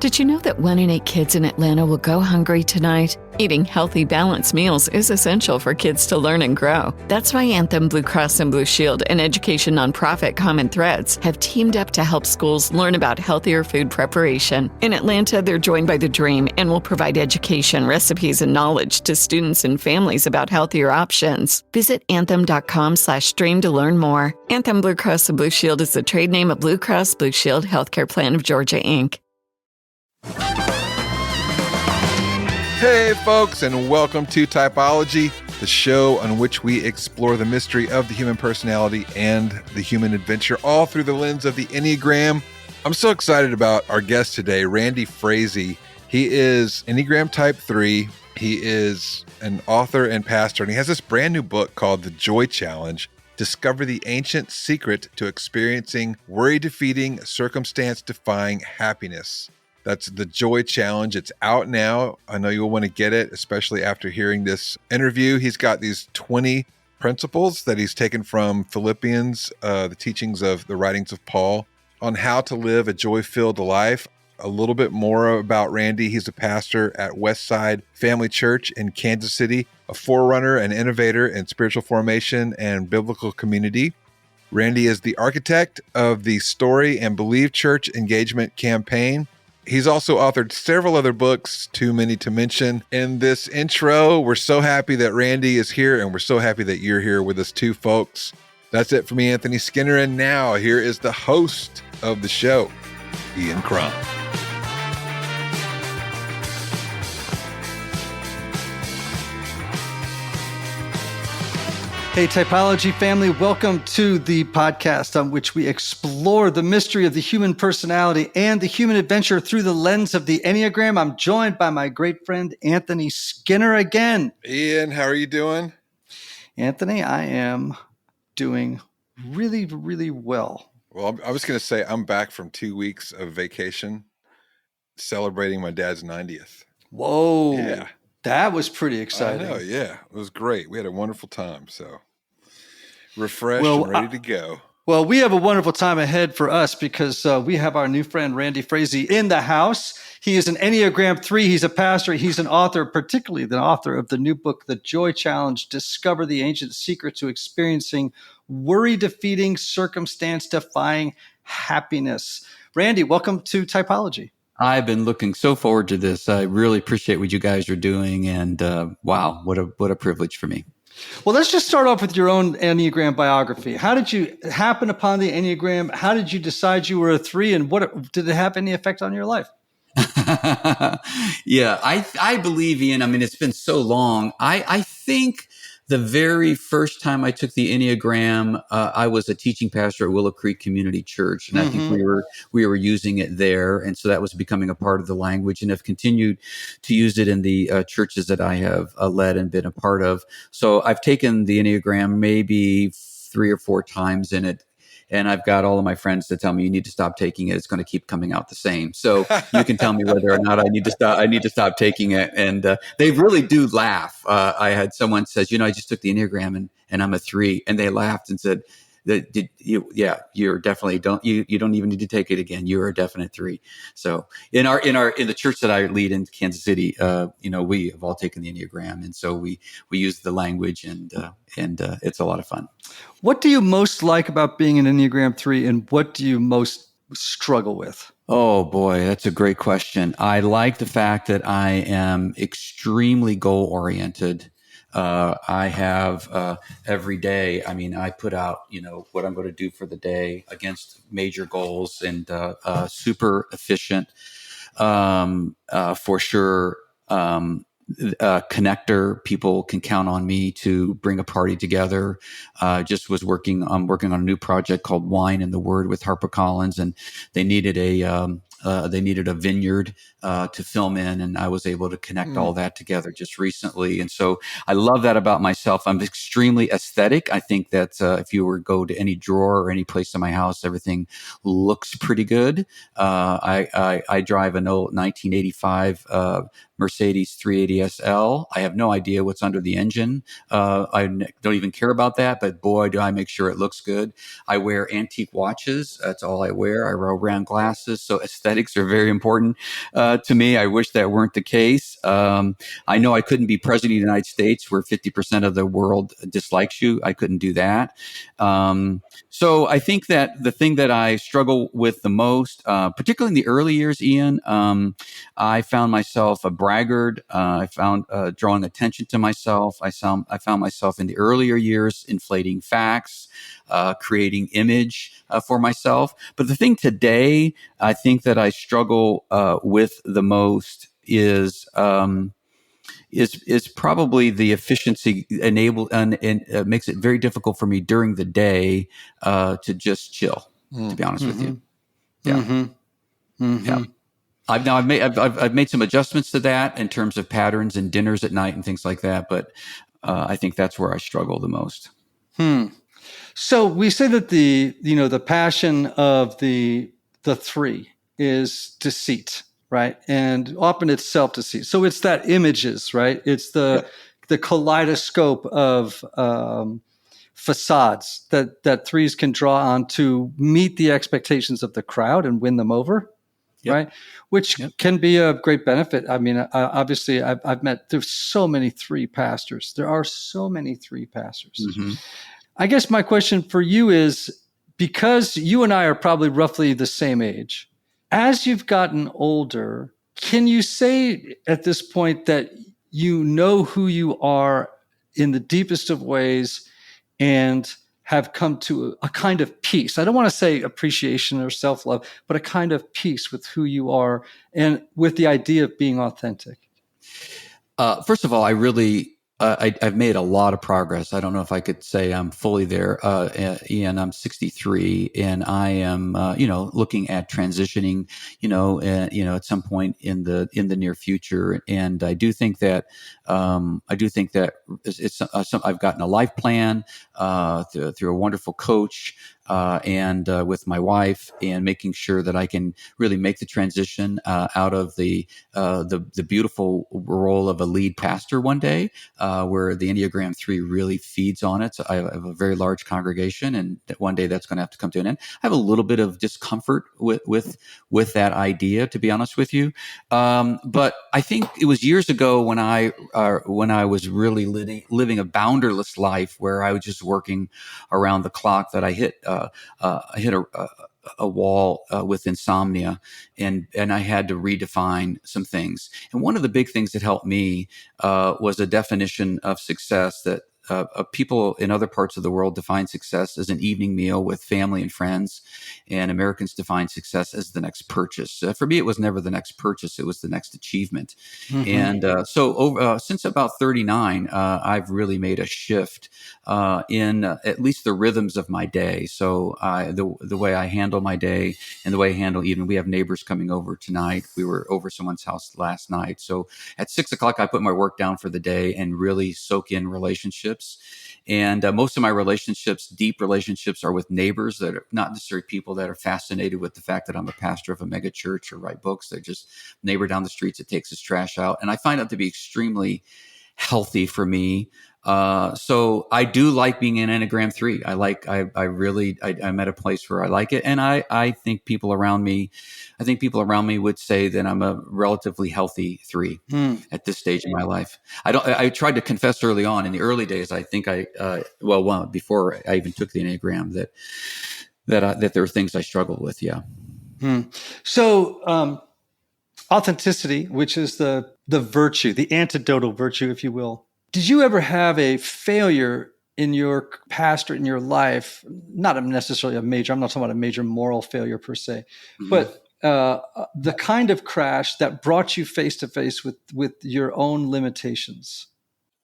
Did you know that 1 in 8 kids in Atlanta will go hungry tonight? Eating healthy, balanced meals is essential for kids to learn and grow. That's why Anthem Blue Cross and Blue Shield and education nonprofit Common Threads have teamed up to help schools learn about healthier food preparation. In Atlanta, they're joined by the Dream and will provide education, recipes, and knowledge to students and families about healthier options. Visit anthem.com/dream to learn more. Anthem Blue Cross and Blue Shield is the trade name of Blue Cross Blue Shield Healthcare Plan of Georgia, Inc. Hey folks, and welcome to Typology, the show on which we explore the mystery of the human personality and the human adventure, all through the lens of the Enneagram. I'm so excited about our guest today, Randy Frazee. He is Enneagram Type 3. He is an author and pastor, and he has this brand new book called The Joy Challenge: Discover the Ancient Secret to Experiencing Worry-Defeating, Circumstance-Defying Happiness. That's The Joy Challenge. It's out now. I know you'll want to get it, especially after hearing this interview. He's got these 20 principles that he's taken from Philippians, the teachings of the writings of Paul, on how to live a joy-filled life. A little bit more about Randy. He's a pastor at Westside Family Church in Kansas City, a forerunner and innovator in spiritual formation and biblical community. Randy is the architect of the Story and Believe Church Engagement Campaign. He's also authored several other books, too many to mention. In this intro, we're so happy that Randy is here, and we're so happy that you're here with us too, folks. That's it for me, Anthony Skinner. And now, here is the host of the show, Ian Crum. Hey, Typology family, welcome to the podcast on which we explore the mystery of the human personality and the human adventure through the lens of the Enneagram. I'm joined by my great friend, Anthony Skinner again. Ian, how are you doing? Anthony, I am doing really, really well. Well, I was going to say I'm back from 2 weeks of vacation celebrating my dad's 90th. Whoa. Yeah. That was pretty exciting. I know, yeah. It was great. We had a wonderful time, so refreshed and ready to go. Well, we have a wonderful time ahead for us because we have our new friend, Randy Frazee, in the house. He is an Enneagram 3. He's a pastor. He's an author, particularly the author of the new book, The Joy Challenge: Discover the Ancient Secret to Experiencing Worry-Defeating, Circumstance-Defying Happiness. Randy, welcome to Typology. I've been looking so forward to this. I really appreciate what you guys are doing, and wow, what a privilege for me. Well, let's just start off with your own Enneagram biography. How did you happen upon the Enneagram? How did you decide you were a 3, and what did it have any effect on your life? Yeah, I believe, Ian. I mean, it's been so long. I think the very first time I took the Enneagram, I was a teaching pastor at Willow Creek Community Church, and I think we were using it there, and so that was becoming a part of the language, and have continued to use it in the churches that I have led and been a part of. So I've taken the Enneagram maybe 3 or 4 times in it. And I've got all of my friends to tell me, you need to stop taking it. It's going to keep coming out the same. So you can tell me whether or not I need to stop taking it. And they really do laugh. I had someone says, I just took the Enneagram and I'm a 3. And they laughed and said, you're definitely you don't even need to take it again. You're a definite 3. So in the church that I lead in Kansas City, we have all taken the Enneagram, and so we use the language, and it's a lot of fun. What do you most like about being an Enneagram 3, and what do you most struggle with? Oh boy, that's a great question. I like the fact that I am extremely goal oriented. I have every day. I mean, I put out, what I'm going to do for the day against major goals, and super efficient for sure. Connector. People can count on me to bring a party together. I'm working on a new project called Wine and the Word with HarperCollins, and they needed a vineyard to film in, and I was able to connect all that together just recently. And so I love that about myself. I'm extremely aesthetic. I think that if you were to go to any drawer or any place in my house, everything looks pretty good. I drive an old 1985 Mercedes 380 SL. I have no idea what's under the engine. I don't even care about that, but boy, do I make sure it looks good. I wear antique watches. That's all I wear. I wear round glasses. So aesthetic aesthetics are very important to me. I wish that weren't the case. I know I couldn't be president of the United States where 50% of the world dislikes you. I couldn't do that. So I think that the thing that I struggle with the most, particularly in the early years, Ian, I found myself a braggart. I found drawing attention to myself. I found myself in the earlier years inflating facts, creating image for myself. But the thing today, I think that I struggle with the most is probably the efficiency and makes it very difficult for me during the day to just chill. To be honest with you, yeah. Yeah. I've made some adjustments to that in terms of patterns and dinners at night and things like that. But I think that's where I struggle the most. So we say that the passion of the three is deceit, right? And often it's self-deceit. So it's that images, right? It's the kaleidoscope of facades that threes can draw on to meet the expectations of the crowd and win them over. Yep. Right, which can be a great benefit. I mean, obviously, there's so many three pastors. There are so many three pastors. Mm-hmm. I guess my question for you is, because you and I are probably roughly the same age, as you've gotten older, can you say at this point that you know who you are in the deepest of ways and have come to a kind of peace? I don't want to say appreciation or self-love, but a kind of peace with who you are and with the idea of being authentic. First of all, I've made a lot of progress. I don't know if I could say I'm fully there. Ian, I'm 63 and I am, looking at transitioning, at some point in the near future. And I do think that, I've gotten a life plan, through a wonderful coach, and with my wife, and making sure that I can really make the transition out of the beautiful role of a lead pastor one day, where the Enneagram 3 really feeds on it. So I have a very large congregation, and one day that's going to have to come to an end. I have a little bit of discomfort with that idea, to be honest with you. But I think it was years ago when I was really living a boundarless life, where I was just working around the clock, that I hit a wall with insomnia, and I had to redefine some things. And one of the big things that helped me was a definition of success that people in other parts of the world define success as an evening meal with family and friends, and Americans define success as the next purchase. For me, it was never the next purchase; it was the next achievement. Mm-hmm. And so, since about 39, I've really made a shift in at least the rhythms of my day. So the way I handle my day and the way I handle even. We have neighbors coming over tonight. We were over someone's house last night. So at 6 o'clock, I put my work down for the day and really soak in relationships. And most of my relationships, deep relationships, are with neighbors that are not necessarily people that are fascinated with the fact that I'm a pastor of a mega church or write books. They're just neighbor down the streets that takes his trash out. And I find that to be extremely healthy for me. So I do like being an Enneagram 3. I'm at a place where I like it. And I think people around me would say that I'm a relatively healthy 3 at this stage in my life. I tried to confess early on in the early days. I think before I even took the Enneagram, that there were things I struggled with. Yeah. So, authenticity, which is the virtue, the antidotal virtue, if you will. Did you ever have a failure in your pastor, in your life? Not necessarily I'm not talking about a major moral failure per se, but the kind of crash that brought you face to face with your own limitations?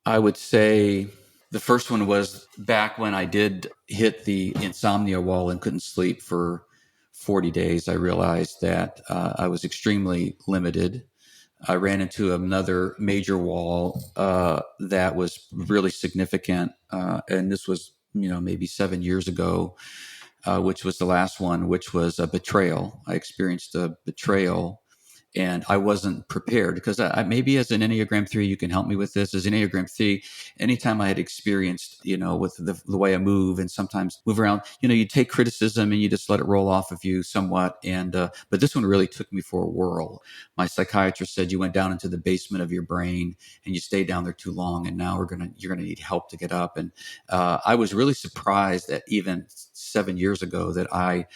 I would say the first one was back when I did hit the insomnia wall and couldn't sleep for 40 days. I realized that I was extremely limited. I ran into another major wall that was really significant, and this was maybe 7 years ago, which was the last one, which was a betrayal. I experienced a betrayal, And I wasn't prepared because maybe as an Enneagram 3, you can help me with this. As an Enneagram 3, anytime I had experienced, with the way I move and sometimes move around, you take criticism and you just let it roll off of you somewhat. And, but this one really took me for a whirl. My psychiatrist said, you went down into the basement of your brain and you stayed down there too long. And now you're going to need help to get up. And, I was really surprised that even 7 years ago that I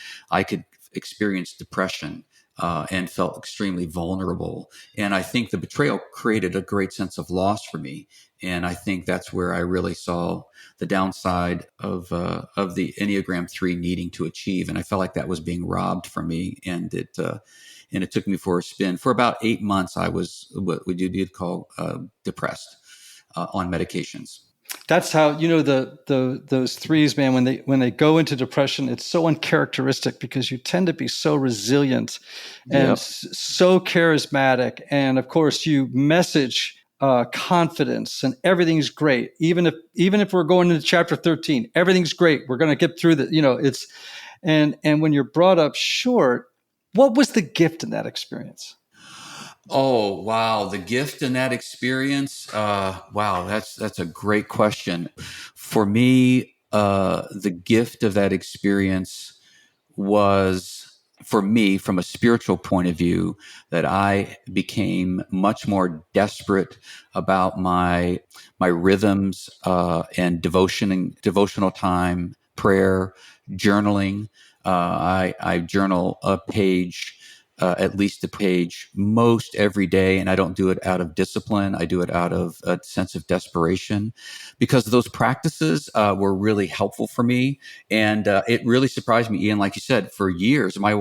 could experience depression and felt extremely vulnerable. And I think the betrayal created a great sense of loss for me. And I think that's where I really saw the downside of the Enneagram 3 needing to achieve. And I felt like that was being robbed from me. And it took me for a spin. For about 8 months, I was what you'd call depressed on medications. That's how those threes, man. When they go into depression, it's so uncharacteristic because you tend to be so resilient and so charismatic, and of course you message confidence and everything's great. Even if we're going into chapter 13, everything's great. We're going to get through that. It's and when you're brought up short, what was the gift in that experience? Oh, wow. The gift in that experience. Wow. That's a great question. For me, the gift of that experience was, for me, from a spiritual point of view, that I became much more desperate about my rhythms, and devotional time, prayer, journaling. I journal a page, at least a page, most every day. And I don't do it out of discipline. I do it out of a sense of desperation, because those practices were really helpful for me. And it really surprised me, Ian, like you said, for years, my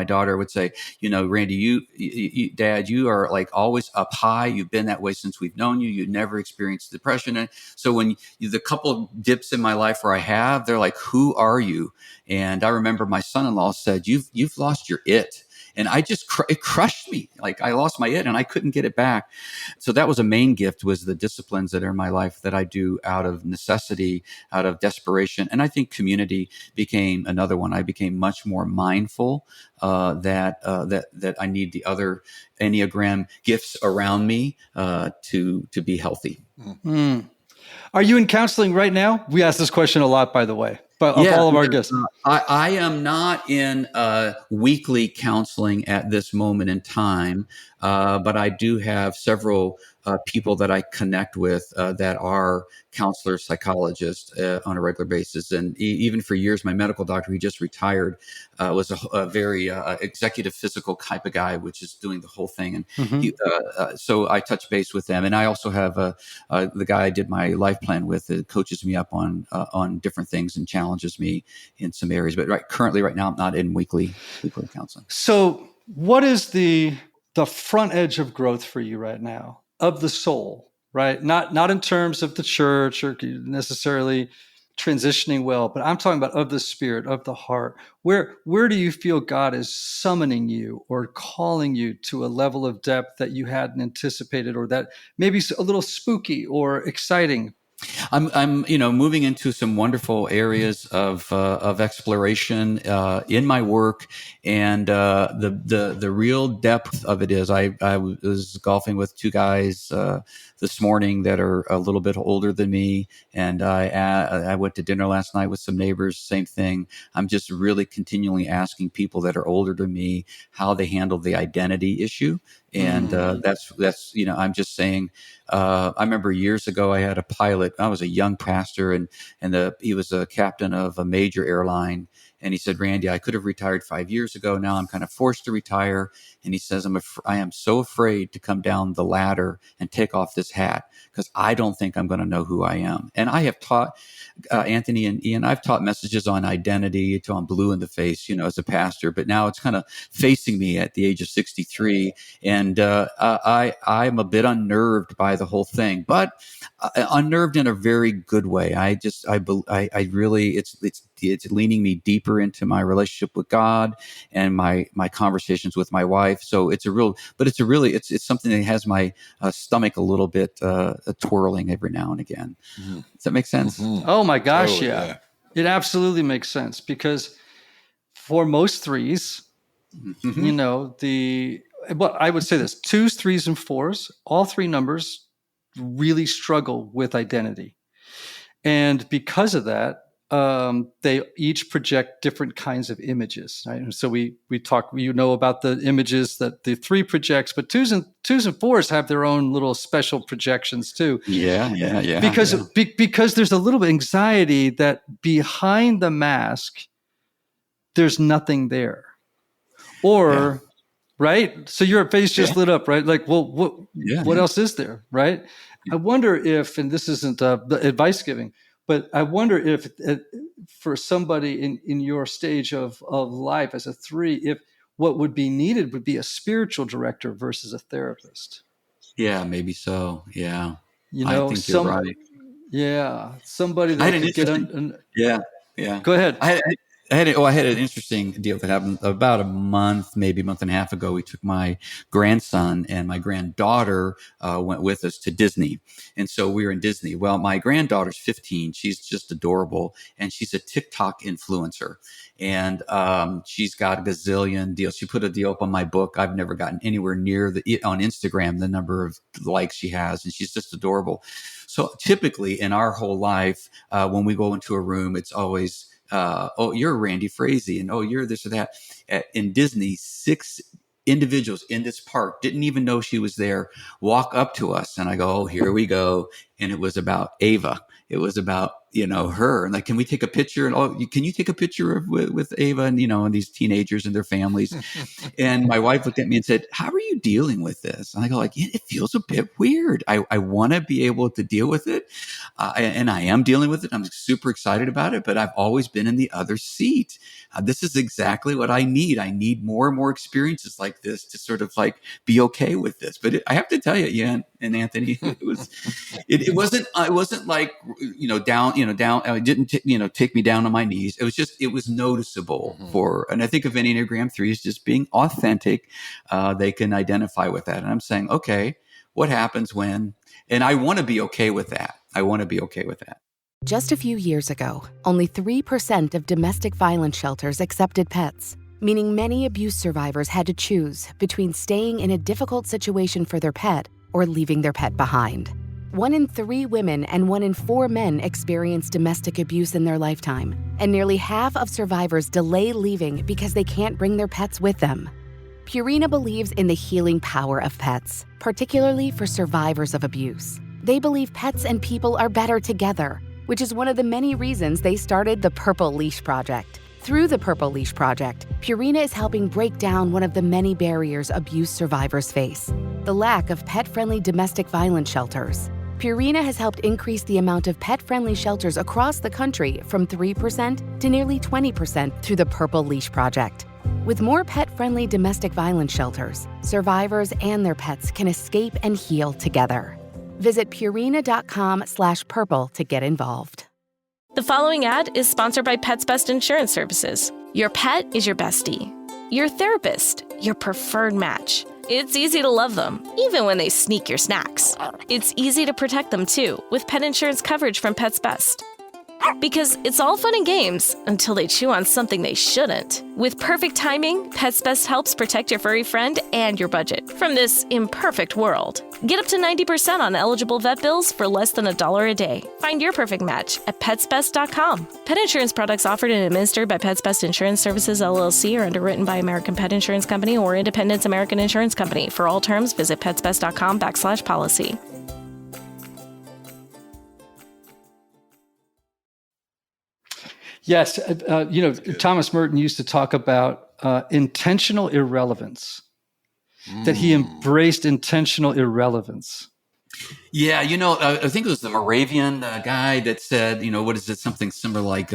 daughter would say, Randy, Dad, you are like always up high. You've been that way since we've known you. You never experienced depression. And so when the couple of dips in my life where I have, they're like, who are you? And I remember my son-in-law said, you've lost your it. And I just, it crushed me. Like I lost my it and I couldn't get it back. So that was a main gift, was the disciplines that are in my life that I do out of necessity, out of desperation. And I think community became another one. I became much more mindful that I need the other Enneagram gifts around me to be healthy. Mm. Are you in counseling right now? We ask this question a lot, by the way, but of all of our guests. I am not in weekly counseling at this moment in time, but I do have several people that I connect with that are counselors, psychologists on a regular basis. And even for years, my medical doctor, he just retired, was a very executive physical type of guy, which is doing the whole thing. And so I touch base with them. And I also have the guy I did my life plan with that coaches me up on different things and challenges me in some areas. But currently right now, I'm not in weekly counseling. So what is the front edge of growth for you right now, of the soul, right? Not in terms of the church or necessarily transitioning well, but I'm talking about of the spirit, of the heart. Where do you feel God is summoning you or calling you to a level of depth that you hadn't anticipated, or that maybe a little spooky or exciting? I'm moving into some wonderful areas of exploration in my work, and the real depth of it is I was golfing with two guys this morning that are a little bit older than me, and I went to dinner last night with some neighbors. Same thing. I'm just really continually asking people that are older than me how they handle the identity issue, and that's I'm just saying. I remember years ago I had a pilot. I was a young pastor, and he was a captain of a major airline. And he said, Randy, I could have retired 5 years ago. Now I'm kind of forced to retire. And he says, I am so afraid to come down the ladder and take off this hat because I don't think I'm going to know who I am. And I have taught Anthony and Ian, I've taught messages on identity till I'm blue in the face, as a pastor. But now it's kind of facing me at the age of 63. And I'm a bit unnerved by the whole thing, but unnerved in a very good way. I really, it's leaning me deeper into my relationship with God and my conversations with my wife. So it's something that has my stomach a little bit twirling every now and again. Mm-hmm. Does that make sense? Mm-hmm. Oh my gosh. Oh, yeah. It absolutely makes sense, because for most threes, Well, I would say this: 2s, 3s, and 4s, all three numbers really struggle with identity. And because of that, they each project different kinds of images. Right? And so we talk, about the images that the 3 projects, but twos and 4s have their own little special projections too. Yeah. Because there's a little anxiety that behind the mask, there's nothing there. Or right? So your face just lit up, right? Like, well, what else is there, right? I wonder if, and this isn't the advice giving, but I wonder if for somebody in your stage of life as a 3, if what would be needed would be a spiritual director versus a therapist. Yeah, maybe so. Yeah. I think you're right. Yeah, somebody that could get Yeah. Go ahead. I had an interesting deal that happened about a month, maybe a month and a half ago. We took my grandson and my granddaughter went with us to Disney. And so we were in Disney. Well, my granddaughter's 15. She's just adorable. And she's a TikTok influencer. And she's got a gazillion deals. She put a deal up on my book. I've never gotten anywhere near on Instagram, the number of likes she has. And she's just adorable. So typically in our whole life, when we go into a room, it's always, oh, you're Randy Frazee, and oh, you're this or that. In Disney, 6 individuals in this park didn't even know she was there, walk up to us, and I go, oh, here we go. And it was about Ava. It was about, her. And like, can we take a picture? And can you take a picture with Ava and, and these teenagers and their families? And my wife looked at me and said, how are you dealing with this? And I go like, it feels a bit weird. I want to be able to deal with it. And I am dealing with it. I'm super excited about it, but I've always been in the other seat. This is exactly what I need. I need more and more experiences like this to sort of like be okay with this. But I have to tell you, Ian and Anthony, it wasn't like, down, it didn't, take me down on my knees. It was noticeable and I think of Enneagram 3 as just being authentic. They can identify with that. And I'm saying, okay, what happens when, and I want to be okay with that. Just a few years ago, only 3% of domestic violence shelters accepted pets, meaning many abuse survivors had to choose between staying in a difficult situation for their pet or leaving their pet behind. 1 in 3 women and 1 in 4 men experience domestic abuse in their lifetime, and nearly half of survivors delay leaving because they can't bring their pets with them. Purina believes in the healing power of pets, particularly for survivors of abuse. They believe pets and people are better together, which is one of the many reasons they started the Purple Leash Project. Through the Purple Leash Project, Purina is helping break down one of the many barriers abuse survivors face: the lack of pet-friendly domestic violence shelters. Purina has helped increase the amount of pet-friendly shelters across the country from 3% to nearly 20% through the Purple Leash Project. With more pet-friendly domestic violence shelters, survivors and their pets can escape and heal together. Visit Purina.com/purple to get involved. The following ad is sponsored by Pets Best Insurance Services. Your pet is your bestie, your therapist, your preferred match. It's easy to love them, even when they sneak your snacks. It's easy to protect them, too, with pet insurance coverage from Pets Best. Because it's all fun and games until they chew on something they shouldn't. With perfect timing, Pets Best helps protect your furry friend and your budget from this imperfect world. Get up to 90% on eligible vet bills for less than $1 a day. Find your perfect match at PetsBest.com. Pet insurance products offered and administered by Pets Best Insurance Services, LLC, are underwritten by American Pet Insurance Company or Independence American Insurance Company. For all terms, visit PetsBest.com/policy. Yes. Thomas Merton used to talk about intentional irrelevance, that he embraced intentional irrelevance. Yeah, I think it was the Moravian guy that said, what is it? Something similar like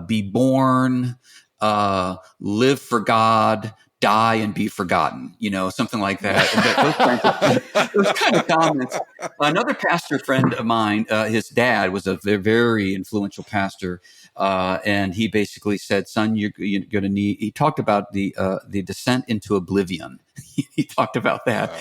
be born, live for God, die and be forgotten, something like that. Those kind of comments. Another pastor friend of mine, his dad was a very influential pastor. And he basically said, son, you're going to need, he talked about the descent into oblivion He talked about that. Wow.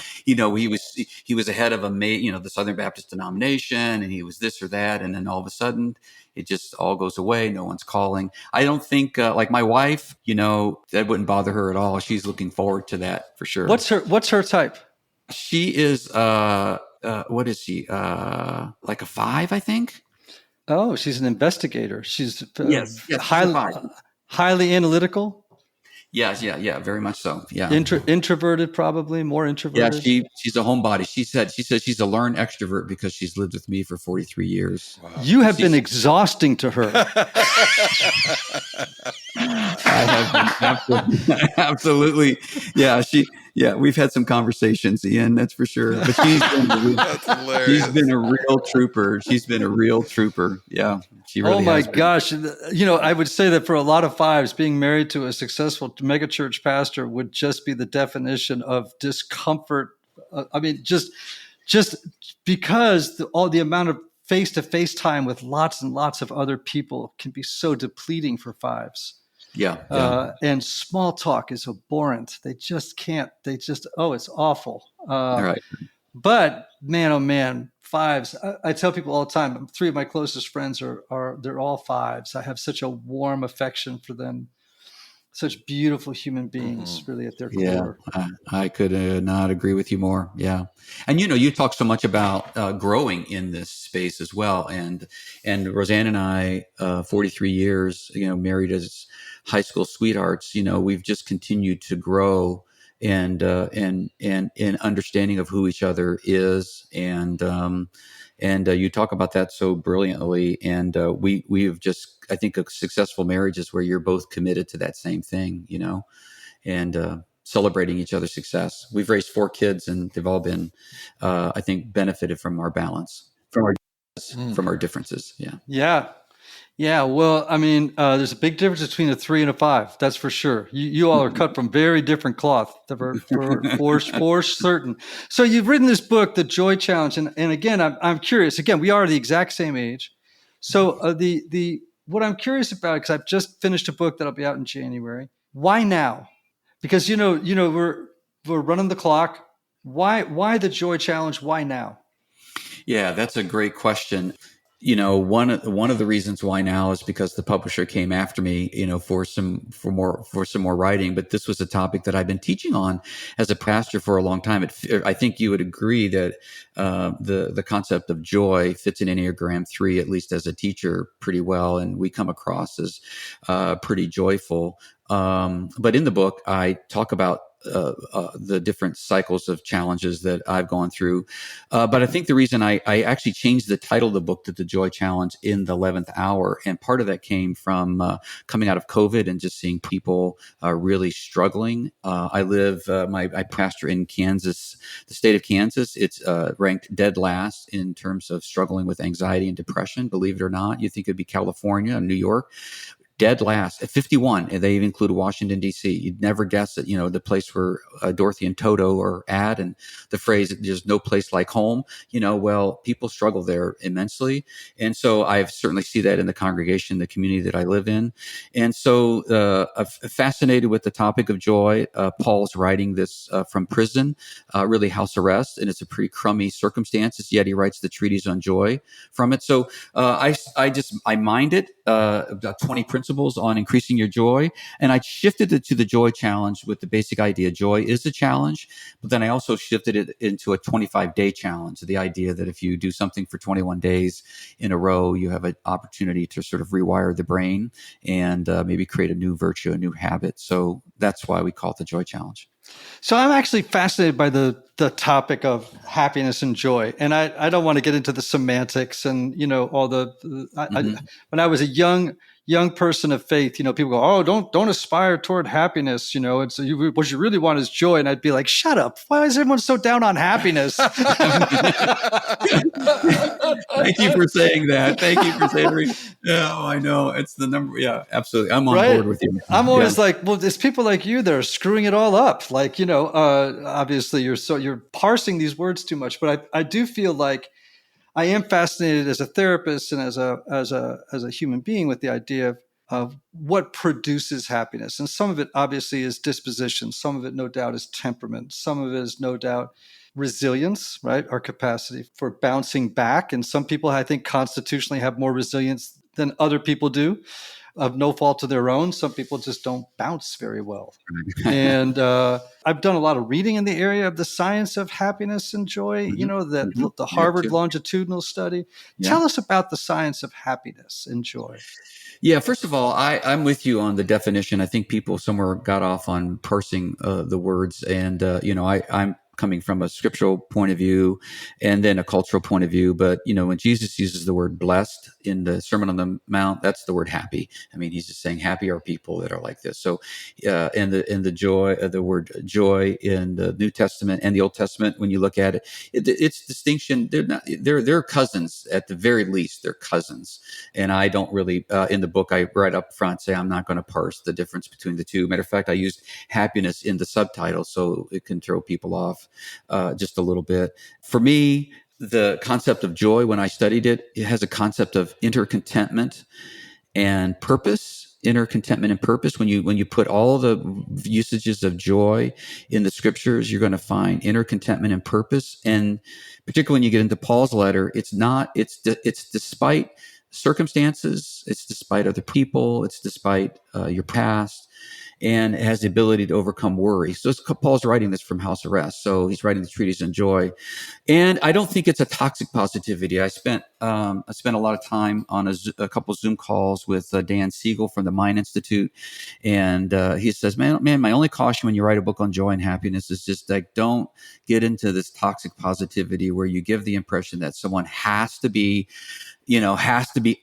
He was a head of the Southern Baptist denomination, and he was this or that, and then all of a sudden it just all goes away. No one's calling. I don't think like my wife, that wouldn't bother her at all. She's looking forward to that for sure. What's her type? She is what is she? Like a 5, I think. Oh, she's an investigator. She's Yes, highly analytical. Yes, yeah, very much so. Yeah, introverted, probably more introverted. Yeah, she's a homebody. She says she's a learned extrovert because she's lived with me for 43 years. Wow. You have been exhausting to her. I have been absolutely. Yeah, we've had some conversations, Ian, that's for sure. But she's been a real trooper. She's been a real trooper. Yeah, she really. Oh my has been. gosh! I would say that for a lot of 5s, being married to a successful megachurch pastor would just be the definition of discomfort. Just because all the amount of face-to-face time with lots and lots of other people can be so depleting for 5s. Yeah. And small talk is abhorrent. They just can't. It's awful. All right. But man, oh man, 5s. I tell people all the time. 3 of my closest friends they're all 5s. I have such a warm affection for them. Such beautiful human beings, really at their core. Yeah, I could not agree with you more. Yeah, and you talk so much about growing in this space as well. And Roseanne and I, 43 years, married as high school sweethearts. We've just continued to grow and understanding of who each other is, and you talk about that so brilliantly. And we have just, I think, a successful marriage is where you're both committed to that same thing, and celebrating each other's success. We've raised 4 kids, and they've all been, I think, benefited from our balance, from our differences. Yeah. Yeah. Well, there's a big difference between a 3 and a 5. That's for sure. You all are cut from very different cloth for certain. So you've written this book, The Joy Challenge. And again, I'm curious. Again, we are the exact same age. So what I'm curious about, because I've just finished a book that'll be out in January. Why now? Because, we're running the clock. Why the Joy Challenge? Why now? Yeah, that's a great question. One of the reasons why now is because the publisher came after me, for some more writing. But this was a topic that I've been teaching on as a pastor for a long time. I think you would agree that the concept of joy fits in Enneagram 3, at least as a teacher, pretty well, and we come across as pretty joyful. But in the book, I talk about the different cycles of challenges that I've gone through. But I think the reason I actually changed the title of the book to The Joy Challenge in the 11th hour. And part of that came from coming out of COVID and just seeing people really struggling. I pastor in Kansas, the state of Kansas. It's ranked dead last in terms of struggling with anxiety and depression. Believe it or not, you think it'd be California and New York. Dead last at 51, and they even include Washington, D.C. You'd never guess that, the place where Dorothy and Toto are at, and the phrase, there's no place like home, well, people struggle there immensely. And so I certainly see that in the congregation, the community that I live in. And so I'm fascinated with the topic of joy. Paul's writing this from prison, really house arrest, and it's a pretty crummy circumstances, yet he writes the treatise on joy from it. So I mined it, about 20 principles on increasing your joy. And I shifted it to the Joy Challenge with the basic idea joy is a challenge, but then I also shifted it into a 25-day challenge. The idea that if you do something for 21 days in a row, you have an opportunity to sort of rewire the brain and maybe create a new virtue, a new habit. So that's why we call it the Joy Challenge. So I'm actually fascinated by the topic of happiness and joy. And I don't want to get into the semantics and, all when I was a young person of faith, people go, oh, don't aspire toward happiness, and so what you really want is joy. And I'd be like, shut up. Why is everyone so down on happiness? Thank you for saying that. Thank you for saying Oh, I know. It's the number. Yeah, absolutely. I'm on board with you. I'm always like, well, there's people like you that are screwing it all up. Like, obviously you're parsing these words too much, but I do feel like I am fascinated as a therapist and as a human being with the idea of what produces happiness. And some of it obviously is disposition. Some of it, no doubt, is temperament. Some of it is no doubt resilience, right? Our capacity for bouncing back. And some people, I think, constitutionally have more resilience than other people do, of no fault of their own. Some people just don't bounce very well. And I've done a lot of reading in the area of the science of happiness and joy, the Harvard longitudinal study. Yeah. Tell us about the science of happiness and joy. Yeah, first of all, I'm with you on the definition. I think people somewhere got off on parsing the words, and I'm coming from a scriptural point of view and then a cultural point of view. But when Jesus uses the word blessed in the Sermon on the Mount, that's the word happy. I mean, he's just saying happy are people that are like this. So, and the joy, the word joy in the New Testament and the Old Testament, when you look at it, it's distinction. They're cousins at the very least. They're cousins. And I don't really, in the book, I right up front say I'm not going to parse the difference between the two. Matter of fact, I used happiness in the subtitle so it can throw people off just a little bit. For me, the concept of joy, when I studied it, it has a concept of inner contentment and purpose. Inner contentment and purpose. When you put all the usages of joy in the scriptures, you're going to find inner contentment and purpose. And particularly when you get into Paul's letter, it's despite circumstances, it's despite other people, it's despite your past, and it has the ability to overcome worry. So Paul's writing this from house arrest. So he's writing the treatise on joy. And I don't think it's a toxic positivity. I spent a lot of time on a couple of Zoom calls with Dan Siegel from the Mind Institute. And he says, man, my only caution when you write a book on joy and happiness is just like, don't get into this toxic positivity where you give the impression that someone has to be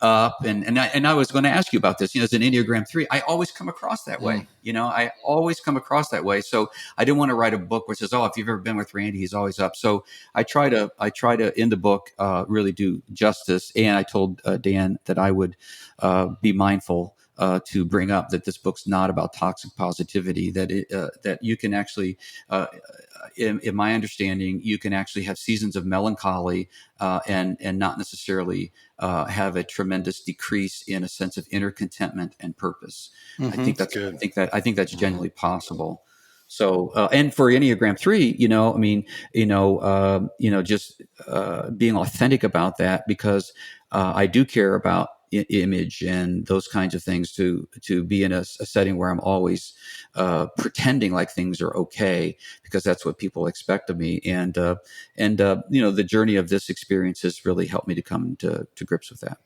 up. And I was going to ask you about this, as an Enneagram 3, I always come across that way. I always come across that way. So I didn't want to write a book which says, if you've ever been with Randy, he's always up. So I try to in the book, really do justice. And I told Dan that I would be mindful to bring up that this book's not about toxic positivity, that you can actually, in my understanding, you can actually have seasons of melancholy and not necessarily have a tremendous decrease in a sense of inner contentment and purpose. I think that's good. I think that's genuinely possible. So, and for Enneagram 3, just being authentic about that, because I do care about image and those kinds of things, to be in a setting where I'm always pretending like things are okay, because that's what people expect of me. And the journey of this experience has really helped me to come to grips with that.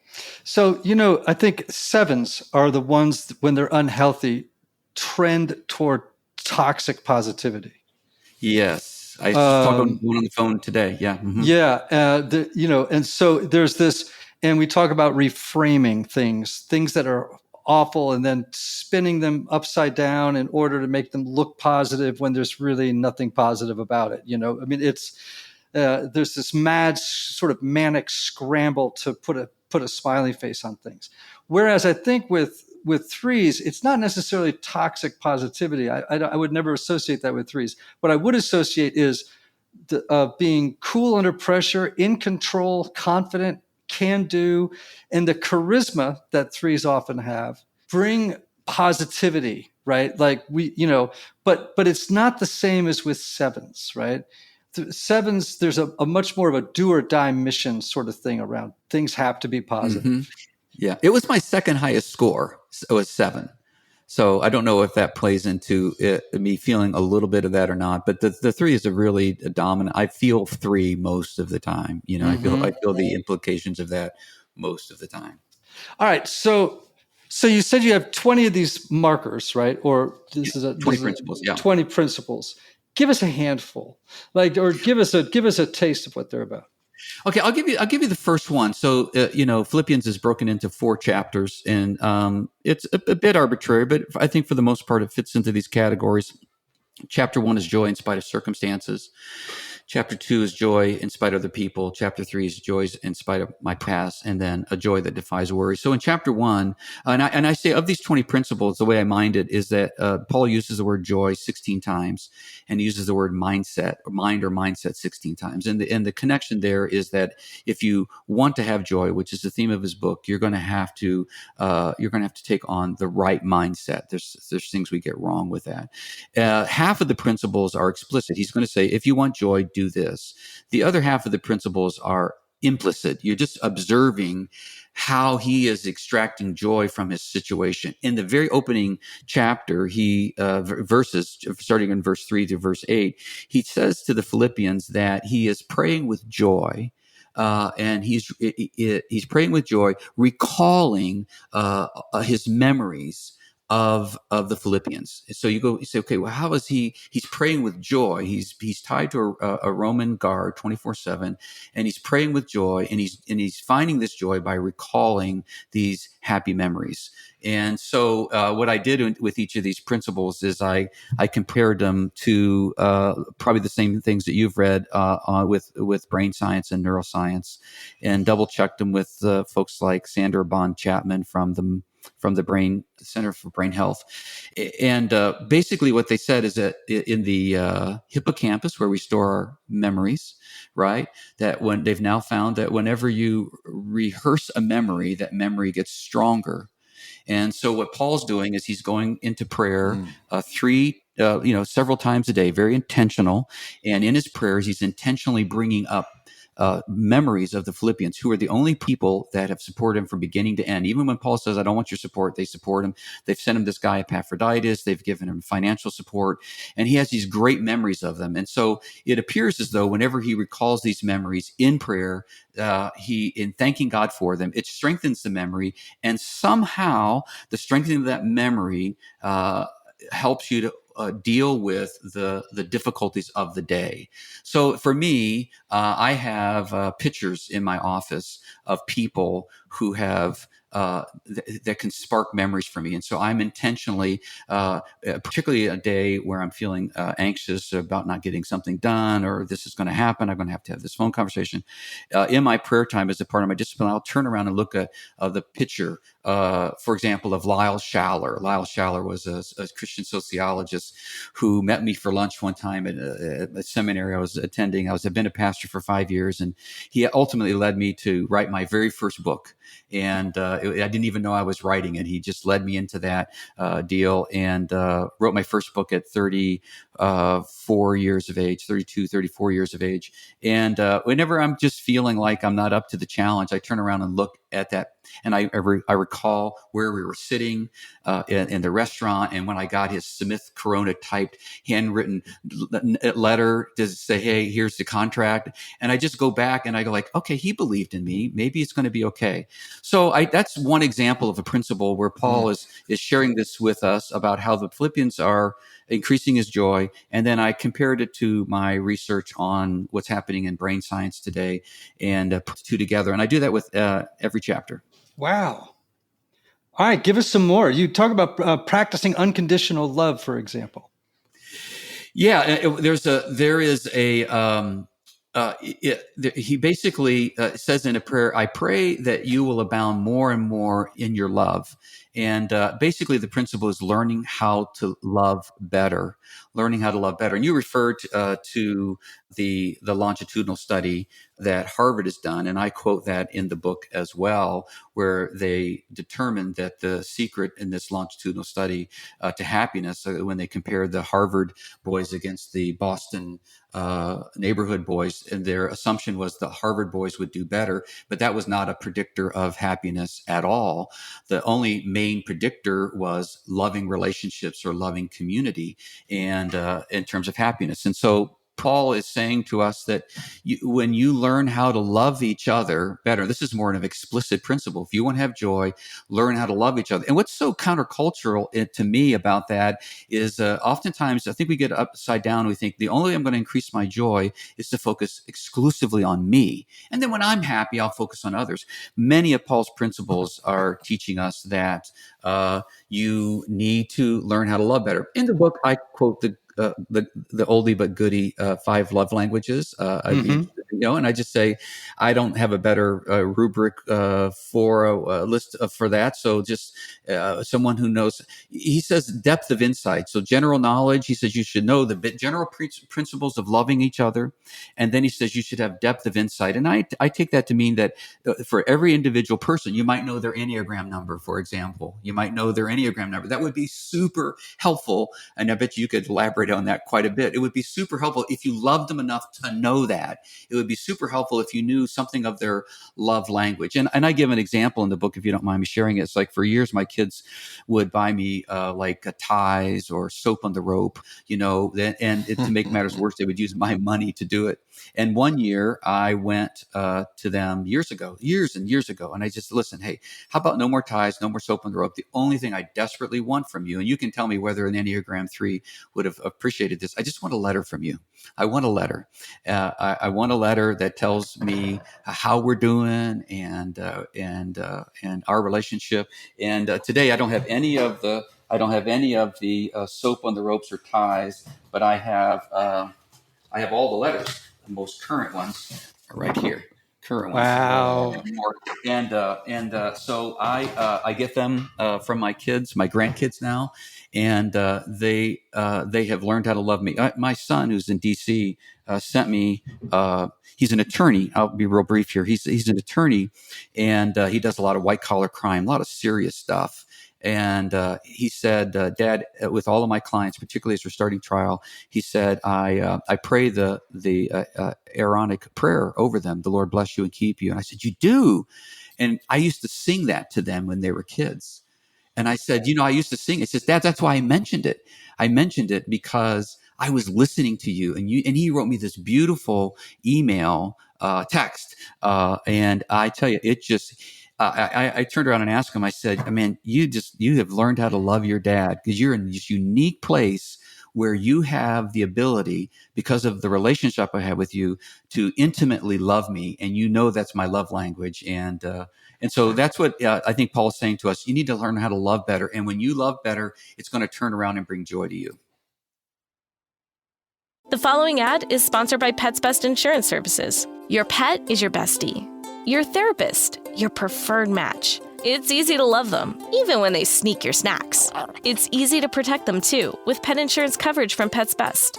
So, I think 7s are the ones, when they're unhealthy, trend toward toxic positivity. Yes. I was talking to one on the phone today. Yeah. Mm-hmm. Yeah. And so there's this, and we talk about reframing things that are awful, and then spinning them upside down in order to make them look positive when there's really nothing positive about it. It's there's this mad sort of manic scramble to put a smiley face on things. Whereas I think with 3s, it's not necessarily toxic positivity. I would never associate that with 3s. What I would associate is being cool under pressure, in control, confident, can do, and the charisma that 3s often have bring positivity, right? Like but it's not the same as with 7s, right? 7s, there's a much more of a do or die mission sort of thing around. Things have to be positive. Mm-hmm. Yeah, it was my second highest score. It was 7. So I don't know if that plays into me feeling a little bit of that or not. But the 3 is a really dominant. I feel 3 most of the time. Mm-hmm. I feel the implications of that most of the time. All right. So you said you have 20 of these markers, right? Or this is 20 principles. Yeah. 20 principles. Give us a handful, or give us a taste of what they're about. Okay, I'll give you the first one. So, Philippians is broken into 4 chapters, and it's a bit arbitrary, but I think for the most part, it fits into these categories. Chapter 1 is joy in spite of circumstances. Chapter 2 is joy in spite of other people. Chapter 3 is joy in spite of my past, and then a joy that defies worry. So in chapter 1, and I say of these 20 principles, the way I mind it is that Paul uses the word joy 16 times, and he uses the word mindset, or mind or mindset 16 times. And the connection there is that if you want to have joy, which is the theme of his book, you're going to have to take on the right mindset. There's things we get wrong with that. Half of the principles are explicit. He's going to say, if you want joy, do this. The other half of the principles are implicit. You're just observing how he is extracting joy from his situation. In the very opening chapter, verses starting in verse 3 to verse 8, he says to the Philippians that he is praying with joy. And he's praying with joy, recalling his memories of the Philippians. So you say, okay, well, how is he's praying with joy? He's tied to a Roman guard 24/7, and he's praying with joy, and he's finding this joy by recalling these happy memories. And so what I did with each of these principles is I compared them to probably the same things that you've read with brain science and neuroscience, and double checked them with folks like Sandra Bond Chapman from the Brain Center for Brain Health. And basically what they said is that in the hippocampus, where we store our memories, right, that when they've now found that whenever you rehearse a memory, that memory gets stronger. And so what Paul's doing is he's going into prayer several times a day, very intentional. And in his prayers, he's intentionally bringing up memories of the Philippians, who are the only people that have supported him from beginning to end. Even when Paul says, I don't want your support, they support him. They've sent him this guy Epaphroditus. They've given him financial support. And he has these great memories of them. And so it appears as though whenever he recalls these memories in prayer, in thanking God for them, it strengthens the memory. And somehow the strengthening of that memory helps you to deal with the difficulties of the day. So for me, I have pictures in my office of people who have that can spark memories for me. And so I'm intentionally, particularly a day where I'm feeling anxious about not getting something done, or this is going to happen, I'm going to have this phone conversation. In my prayer time, as a part of my discipline, I'll turn around and look at the picture, for example, of Lyle Schaller. Lyle Schaller was a Christian sociologist who met me for lunch one time at a seminary I was attending. I've been a pastor for 5 years, and he ultimately led me to write my very first book. And I didn't even know I was writing it. He just led me into that deal, and wrote my first book at 34 years of age, 32, 34 years of age. And whenever I'm just feeling like I'm not up to the challenge, I turn around and look at that. And I recall where we were sitting in the restaurant, and when I got his Smith Corona typed handwritten letter to say, hey, here's the contract. And I just go back and I go like, okay, he believed in me. Maybe it's going to be okay. So that's one example of a principle where Paul is sharing this with us about how the Philippians are increasing his joy. And then I compared it to my research on what's happening in brain science today, and put the two together. And I do that with every chapter. Wow. All right, give us some more. You talk about practicing unconditional love, for example. Yeah, he basically says in a prayer, I pray that you will abound more and more in your love. And basically the principle is learning how to love better, And you referred to the longitudinal study that Harvard has done, and I quote that in the book as well, where they determined that the secret in this longitudinal study to happiness, when they compared the Harvard boys against the Boston neighborhood boys, and their assumption was the Harvard boys would do better, but that was not a predictor of happiness at all. The only main predictor was loving relationships or loving community, and in terms of happiness. And so Paul is saying to us that when you learn how to love each other better, this is more of an explicit principle. If you want to have joy, learn how to love each other. And what's so countercultural to me about that is oftentimes I think we get upside down. We think the only way I'm going to increase my joy is to focus exclusively on me. And then when I'm happy, I'll focus on others. Many of Paul's principles are teaching us that you need to learn how to love better. In the book, I quote the oldie but goodie 5 love languages. I'd be interested, and I just say I don't have a better rubric for a list for that. So just someone who knows. He says depth of insight. So general knowledge. He says you should know the general principles of loving each other, and then he says you should have depth of insight. And I take that to mean that for every individual person, you might know their Enneagram number, for example. You might know their Enneagram number. That would be super helpful. And I bet you could elaborate on that quite a bit. It would be super helpful if you loved them enough to know that. It would be super helpful if you knew something of their love language. And I give an example in the book, if you don't mind me sharing it. It's like for years, my kids would buy me ties or soap on the rope, to make matters worse, they would use my money to do it. And one year I went to them years and years ago. And I just, listen, hey, how about no more ties, no more soap on the rope? The only thing I desperately want from you, and you can tell me whether an Enneagram 3 would have appreciated this. I just want a letter from you. I want a letter. I want a letter that tells me how we're doing and our relationship. And today I don't have any of the soap on the ropes or ties, but I have all the letters. The most current ones are right here. Current ones. Wow. So I get them from my kids, my grandkids now, and they have learned how to love me. My son, who's in D.C., sent me. He's an attorney. I'll be real brief here. He's an attorney, and he does a lot of white collar crime, a lot of serious stuff. And he said, Dad, with all of my clients, particularly as we're starting trial, he said, I pray the Aaronic prayer over them. The Lord bless you and keep you. And I said, you do? And I used to sing that to them when they were kids. And I said, I used to sing it. He says, Dad, that's why I mentioned it. I mentioned it because I was listening to you. And he wrote me this beautiful email, text. And I tell you, it just... I turned around and asked him, I said, man, you have learned how to love your dad because you're in this unique place where you have the ability, because of the relationship I have with you, to intimately love me. And that's my love language. And so that's what I think Paul is saying to us. You need to learn how to love better. And when you love better, it's going to turn around and bring joy to you. The following ad is sponsored by Pets Best Insurance Services. Your pet is your bestie. Your therapist, your preferred match. It's easy to love them, even when they sneak your snacks. It's easy to protect them, too, with pet insurance coverage from Pets Best.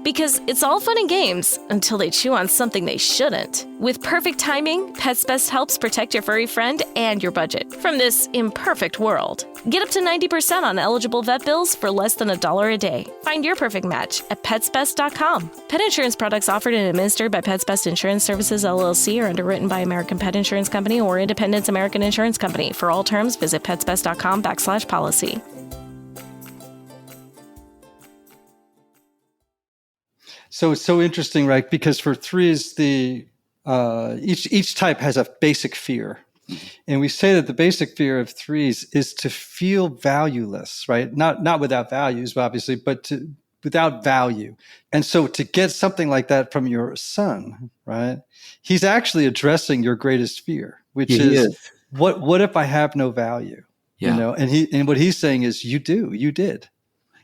Because it's all fun and games until they chew on something they shouldn't. With perfect timing, Pets Best helps protect your furry friend and your budget from this imperfect world. Get up to 90% on eligible vet bills for less than $1 a day. Find your perfect match at petsbest.com. Pet insurance products offered and administered by Pets Best Insurance Services, LLC, are underwritten by American Pet Insurance Company or Independence American Insurance Company. For all terms, visit petsbest.com/policy. So it's so interesting, right? Because for threes, each type has a basic fear. And we say that the basic fear of threes is to feel valueless, right? Not without values, obviously, but without value. And so to get something like that from your son, right? He's actually addressing your greatest fear, which is what if I have no value? Yeah. And what he's saying is you did.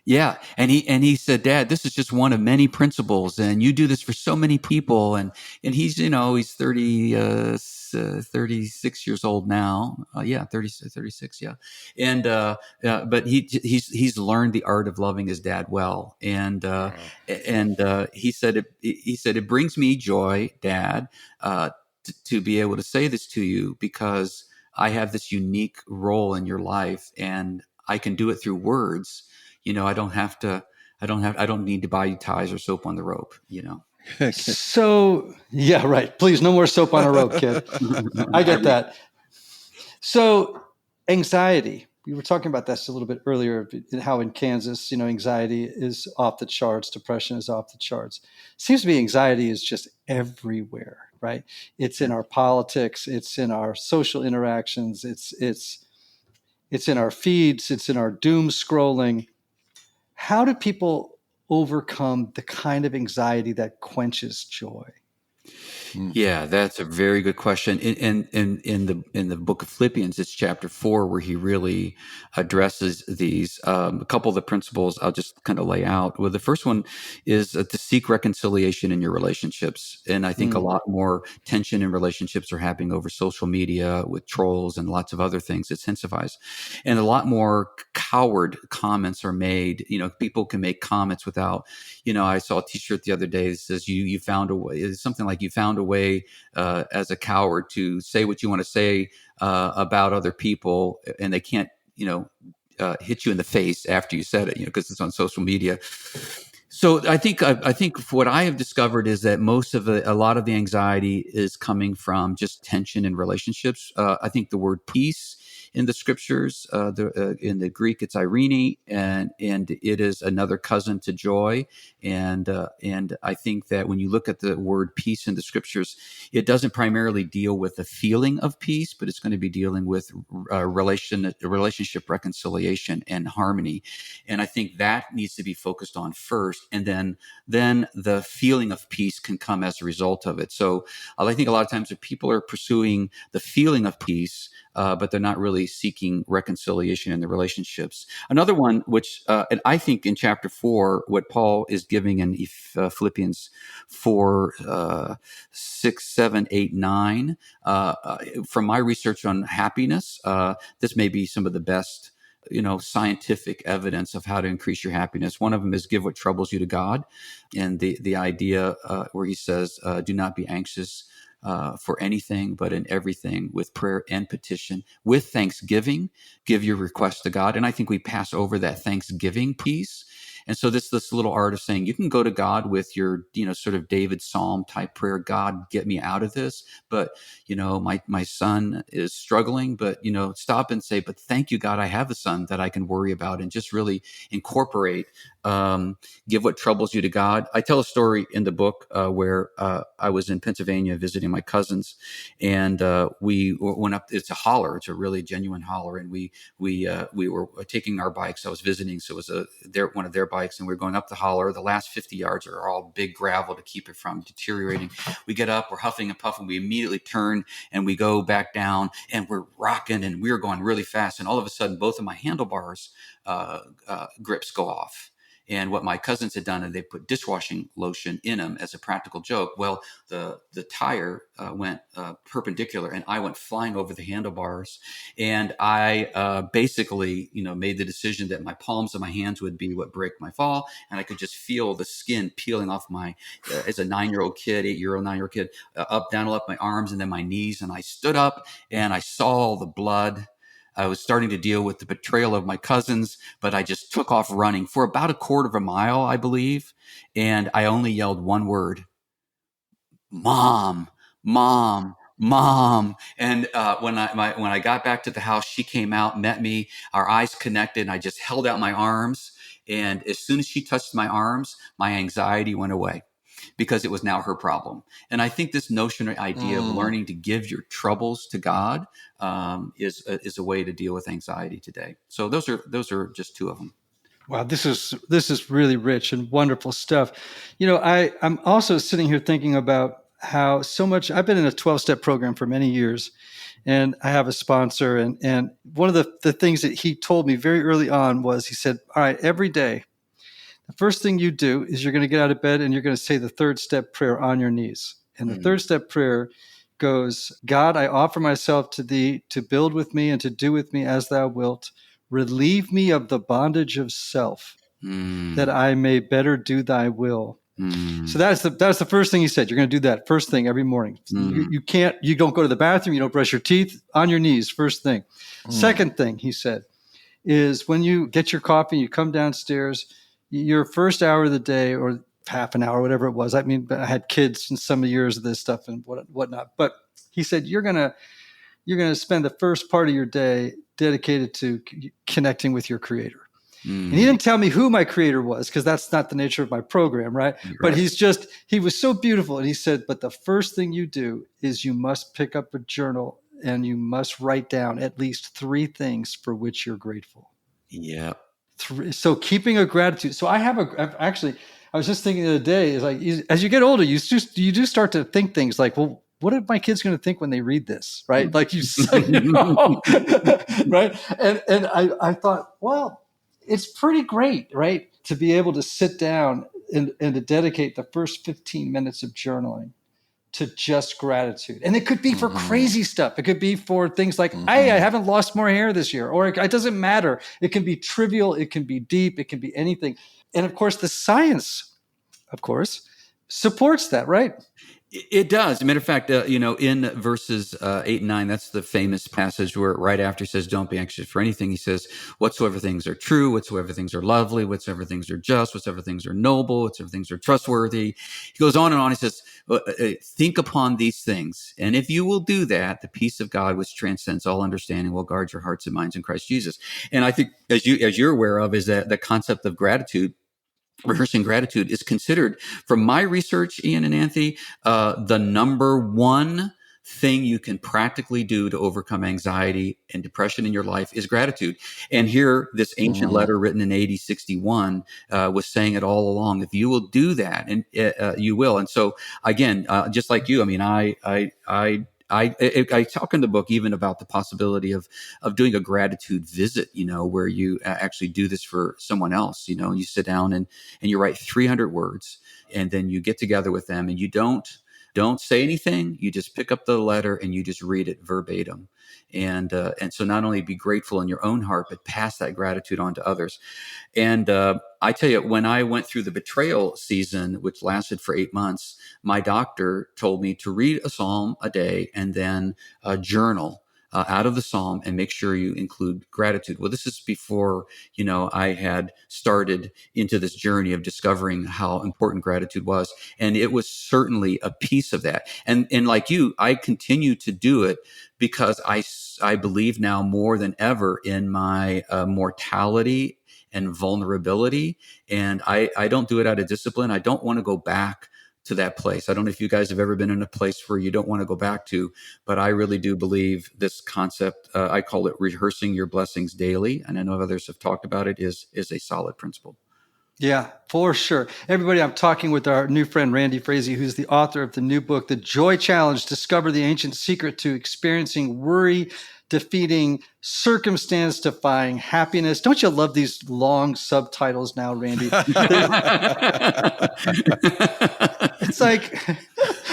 Yeah. And he said, Dad, this is just one of many principles. And you do this for so many people. And he's, he's 36 years old now. 36. Yeah. And, but he's learned the art of loving his dad well. And he said, it brings me joy, Dad, to be able to say this to you because I have this unique role in your life and I can do it through words. I don't need to buy you ties or soap on the rope, So, yeah, right. Please, no more soap on a rope, kid. I get that. So, anxiety. We were talking about this a little bit earlier, how in Kansas, anxiety is off the charts, depression is off the charts. Seems to me anxiety is just everywhere, right? It's in our politics, it's in our social interactions, it's in our feeds, it's in our doom scrolling. How do people overcome the kind of anxiety that quenches joy? Yeah, that's a very good question. In the book of Philippians, it's chapter 4 where he really addresses these. A couple of the principles I'll just kind of lay out. Well, the first one is to seek reconciliation in your relationships, and I think a lot more tension in relationships are happening over social media with trolls and lots of other things. It intensifies, and a lot more coward comments are made. People can make comments without. I saw a T-shirt the other day that says you found a way. It's something like you found a way as a coward to say what you want to say about other people, and they can't, hit you in the face after you said it, because it's on social media. So I think what I have discovered is that a lot of the anxiety is coming from just tension in relationships. I think the word peace in the scriptures, in the Greek, it's Irene, and it is another cousin to joy. And I think that when you look at the word peace in the scriptures, it doesn't primarily deal with the feeling of peace, but it's going to be dealing with relationship reconciliation and harmony. And I think that needs to be focused on first, and then the feeling of peace can come as a result of it. So I think a lot of times if people are pursuing the feeling of peace, but they're not really seeking reconciliation in the relationships. Another one, which and I think in chapter 4, what Paul is giving in Philippians 4, 6, 7, 8, 9, from my research on happiness, this may be some of the best scientific evidence of how to increase your happiness. One of them is give what troubles you to God. And the idea where he says, do not be anxious for anything, but in everything with prayer and petition, with thanksgiving, give your request to God. And I think we pass over that thanksgiving piece. And so this little art of saying you can go to God with your, sort of David Psalm type prayer, God, get me out of this. But, my son is struggling, but, stop and say, but thank you, God, I have a son that I can worry about, and just really incorporate, give what troubles you to God. I tell a story in the book where I was in Pennsylvania visiting my cousins, and we went up. It's a holler. It's a really genuine holler, and we were taking our bikes. I was visiting, so it was one of their bikes, and we were going up the holler. The last 50 yards are all big gravel to keep it from deteriorating. We get up, we're huffing and puffing. We immediately turn and we go back down, and we're rocking, and we're going really fast. And all of a sudden, both of my handlebars grips go off. And what my cousins had done, and they put dishwashing lotion in them as a practical joke. Well, the tire went perpendicular, and I went flying over the handlebars. And I basically, made the decision that my palms of my hands would be what break my fall, and I could just feel the skin peeling off my, as a 9-year-old kid, 9-year-old kid, up, down, up my arms, and then my knees. And I stood up, and I saw all the blood. I was starting to deal with the betrayal of my cousins, but I just took off running for about a quarter of a mile, I believe. And I only yelled one word: Mom, Mom, Mom. And when I got back to the house, she came out, met me, our eyes connected, and I just held out my arms. And as soon as she touched my arms, my anxiety went away, because it was now her problem. And I think this notion or idea of learning to give your troubles to God is a way to deal with anxiety today. So those are just two of them. Wow, this is really rich and wonderful stuff. I'm also sitting here thinking about how so much I've been in a 12-step program for many years, and I have a sponsor. And one of the things that he told me very early on was, he said, all right, every day, the first thing you do is you're going to get out of bed and you're going to say the 3rd step prayer on your knees. And the 3rd step prayer goes, God, I offer myself to thee to build with me and to do with me as thou wilt. Relieve me of the bondage of self, that I may better do thy will. So that's the first thing he said. You're going to do that first thing every morning. You don't go to the bathroom, you don't brush your teeth, on your knees, first thing. Second thing he said is, when you get your coffee, you come downstairs, your first hour of the day, or half an hour, whatever it was. I mean, I had kids in some years of this stuff and whatnot. But he said, you're going to spend the first part of your day dedicated to connecting with your creator. And he didn't tell me who my creator was, because that's not the nature of my program, right? But he was so beautiful. And he said, but the first thing you do is you must pick up a journal and you must write down at least 3 things for which you're grateful. Yeah. So keeping a gratitude. So I've actually, I was just thinking the other day, is like, as you get older, you do start to think things like, well, what are my kids going to think when they read this? Right. Like you said, right. And I thought, well, it's pretty great, right, to be able to sit down and to dedicate the first 15 minutes of journaling to just gratitude. And it could be for crazy stuff. It could be for things like, hey, I haven't lost more hair this year, or it doesn't matter. It can be trivial. It can be deep. It can be anything. And of course, the science, of course, supports that, right? It does. As a matter of fact, in verses 8 and 9, that's the famous passage where right after he says, don't be anxious for anything. He says, whatsoever things are true, whatsoever things are lovely, whatsoever things are just, whatsoever things are noble, whatsoever things are trustworthy. He goes on and on. He says, think upon these things. And if you will do that, the peace of God, which transcends all understanding, will guard your hearts and minds in Christ Jesus. And I think, as you're aware of, is that the concept of gratitude, rehearsing gratitude, is considered, from my research, Ian and Anthony, the number one thing you can practically do to overcome anxiety and depression in your life is gratitude. And here, this ancient letter written in AD 61 was saying it all along. If you will do that, and you will. And so, again, just like you, I mean, I talk in the book even about the possibility of doing a gratitude visit, where you actually do this for someone else, and you sit down and you write 300 words, and then you get together with them, and you don't say anything. You just pick up the letter and you just read it verbatim. And so not only be grateful in your own heart, but pass that gratitude on to others. And I tell you, when I went through the betrayal season, which lasted for 8 months, my doctor told me to read a psalm a day and then journal out of the psalm and make sure you include gratitude. Well, this is before, I had started into this journey of discovering how important gratitude was. And it was certainly a piece of that. And like you, I continue to do it because I believe now more than ever in my mortality and vulnerability. And I don't do it out of discipline. I don't want to go back to that place. I don't know if you guys have ever been in a place where you don't want to go back to, but I really do believe this concept, I call it rehearsing your blessings daily, and I know others have talked about it, is a solid principle. Yeah, for sure. Everybody, I'm talking with our new friend, Randy Frazee, who's the author of the new book, The Joy Challenge, Discover the Ancient Secret to Experiencing Worry, Defeating Circumstance-Defying Happiness. Don't you love these long subtitles now, Randy? It's like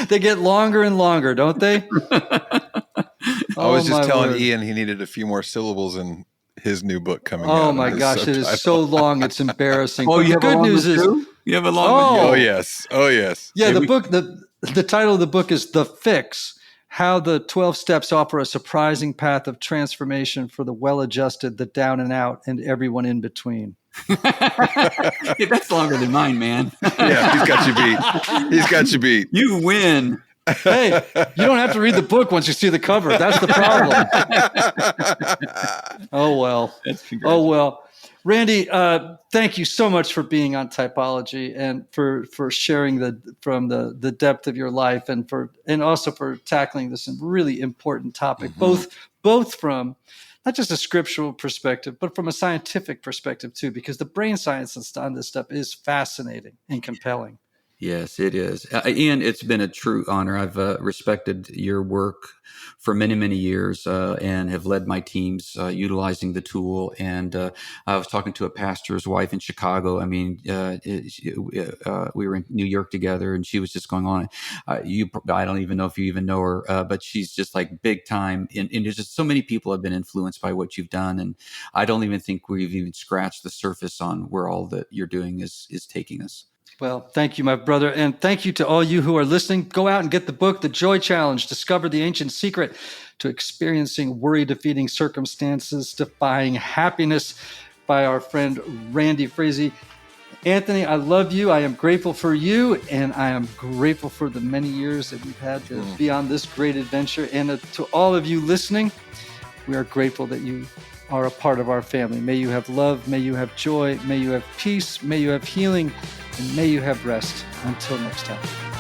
they get longer and longer, don't they? I was just telling Ian he needed a few more syllables in his new book coming out. Oh my gosh, subtitle. It is so long, it's embarrassing. Oh, the good news is you have a long one. Oh yes. Yeah, the title of the book is The Fix: How the 12 Steps Offer a Surprising Path of Transformation for the Well-Adjusted, the Down and Out, and Everyone in Between. Yeah, that's longer than mine, man. Yeah, he's got you beat. You win. Hey, you don't have to read the book once you see the cover. That's the problem. Oh, well. Randy, thank you so much for being on Typology and for sharing the depth of your life and also for tackling this really important topic, both from not just a scriptural perspective, but from a scientific perspective too, because the brain science on this stuff is fascinating and compelling. Yes, it is. Ian, it's been a true honor. I've respected your work for many, many years and have led my teams utilizing the tool. And I was talking to a pastor's wife in Chicago. I mean, we were in New York together, and she was just going on. I don't even know if you even know her, but she's just like big time. And there's just so many people have been influenced by what you've done. And I don't even think we've even scratched the surface on where all that you're doing is taking us. Well, thank you, my brother. And thank you to all you who are listening. Go out and get the book, The Joy Challenge, Discover the Ancient Secret to Experiencing Worry-Defeating Circumstances, Defying Happiness, by our friend Randy Frazee. Anthony, I love you. I am grateful for you, and I am grateful for the many years that we've had to be on this great adventure. And to all of you listening, we are grateful that you are a part of our family. May you have love, may you have joy, may you have peace, may you have healing, and may you have rest. Until next time.